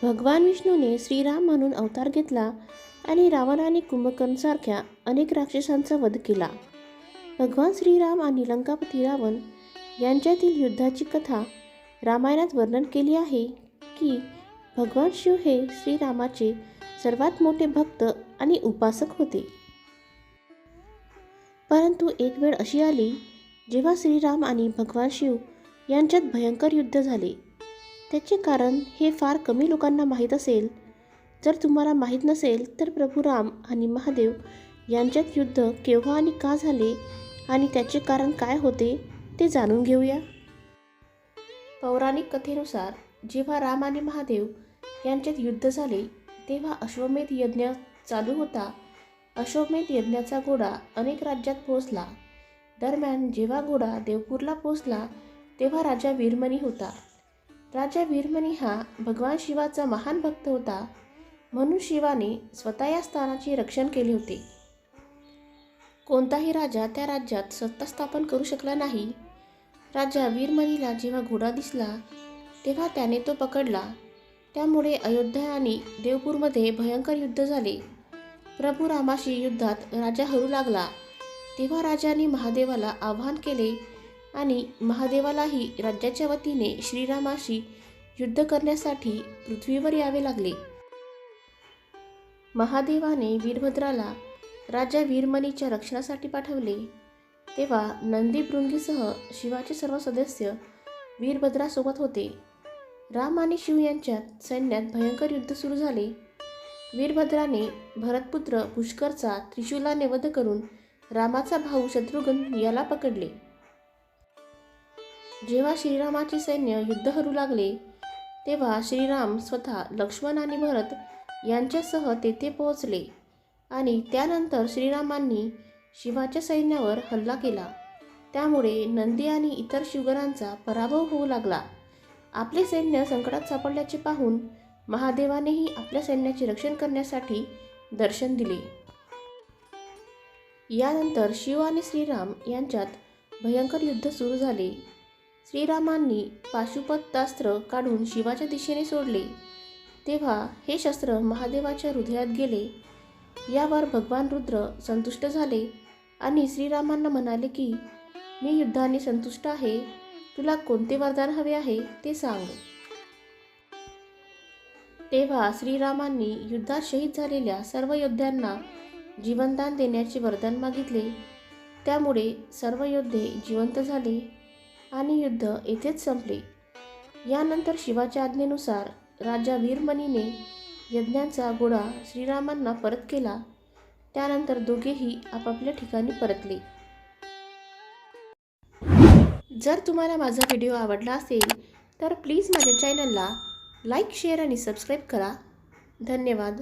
भगवान विष्णूने श्रीराम म्हणून अवतार घेतला आणि रावण आणि कुंभकर्णसारख्या अनेक राक्षसांचा वध केला. भगवान श्रीराम आणि लंकापती रावण यांच्यातील युद्धाची कथा रामायणात वर्णन केली आहे की भगवान शिव हे श्रीरामाचे सर्वात मोठे भक्त आणि उपासक होते. परंतु एक वेळ अशी आली जेव्हा श्रीराम आणि भगवान शिव यांच्यात भयंकर युद्ध झाले. त्याचे कारण हे फार कमी लोकांना माहीत असेल. जर तुम्हाला माहीत नसेल तर प्रभू राम आणि महादेव यांच्यात युद्ध केव्हा आणि का झाले आणि त्याचे कारण काय होते ते जाणून घेऊया. पौराणिक कथेनुसार जेव्हा राम आणि महादेव यांच्यात युद्ध झाले तेव्हा अश्वमेध यज्ञ चालू होता. अश्वमेध यज्ञाचा घोडा अनेक राज्यात पोहोचला. दरम्यान जेव्हा घोडा देवपूरला पोहोचला तेव्हा राजा वीरमणी होता. राजा वीरमणी हा भगवान शिवाचा महान भक्त होता, म्हणून शिवाने स्वतः या स्थानाचे रक्षण केले होते. कोणताही राजा त्या राज्यात सत्ता स्थापन करू शकला नाही. राजा वीरमणीला जेव्हा घोडा दिसला तेव्हा त्याने तो पकडला. त्यामुळे अयोध्या आणि देवपूरमध्ये भयंकर युद्ध झाले. प्रभू रामाशी युद्धात राजा हरू लागला. तेव्हा राजाने महादेवाला आवाहन केले आणि महादेवालाही राज्याच्या वतीने श्रीरामाशी युद्ध करण्यासाठी पृथ्वीवर यावे लागले. महादेवाने वीरभद्राला राजा वीरमणीच्या रक्षणासाठी पाठवले. तेव्हा नंदीभृंगीसह शिवाचे सर्व सदस्य वीरभद्रासोबत होते. राम आणि शिव यांच्यात सैन्यात भयंकर युद्ध सुरू झाले. वीरभद्राने भरतपुत्र पुष्करचा त्रिशूलाने वध करून रामाचा भाऊ शत्रुघ्न याला पकडले. जेव्हा श्रीरामाचे सैन्य युद्ध हरू लागले तेव्हा श्रीराम स्वतः लक्ष्मण आणि भरत यांच्यासह तेथे पोहोचले आणि त्यानंतर श्रीरामांनी शिवाच्या सैन्यावर हल्ला केला. त्यामुळे नंदी आणि इतर शिवगणांचा पराभव होऊ लागला. आपले सैन्य संकटात सापडल्याचे पाहून महादेवानेही आपल्या सैन्याचे रक्षण करण्यासाठी दर्शन दिले. यानंतर शिव आणि श्रीराम यांच्यात भयंकर युद्ध सुरू झाले. श्रीरामांनी पाशुपतास्त्र काढून शिवाच्या दिशेने सोडले तेव्हा हे शस्त्र महादेवाच्या हृदयात गेले. यावर भगवान रुद्र संतुष्ट झाले आणि श्रीरामांना म्हणाले की मी युद्धाने संतुष्ट आहे, तुला कोणते वरदान हवे आहे ते सांग. तेव्हा श्रीरामांनी युद्धात शहीद झालेल्या सर्व योद्ध्यांना जीवनदान देण्याचे वरदान मागितले. त्यामुळे सर्व योद्धे जिवंत झाले आणि युद्ध येथेच संपले. यानंतर शिवाच्या आज्ञेनुसार राजा वीरमणीने यज्ञाचा घोडा श्रीरामांना परत केला. त्यानंतर दोघेही आपापल्या ठिकाणी परतले. जर तुम्हाला माझा व्हिडिओ आवडला असेल तर प्लीज माझ्या चॅनलला लाईक, शेअर आणि सबस्क्राईब करा. धन्यवाद.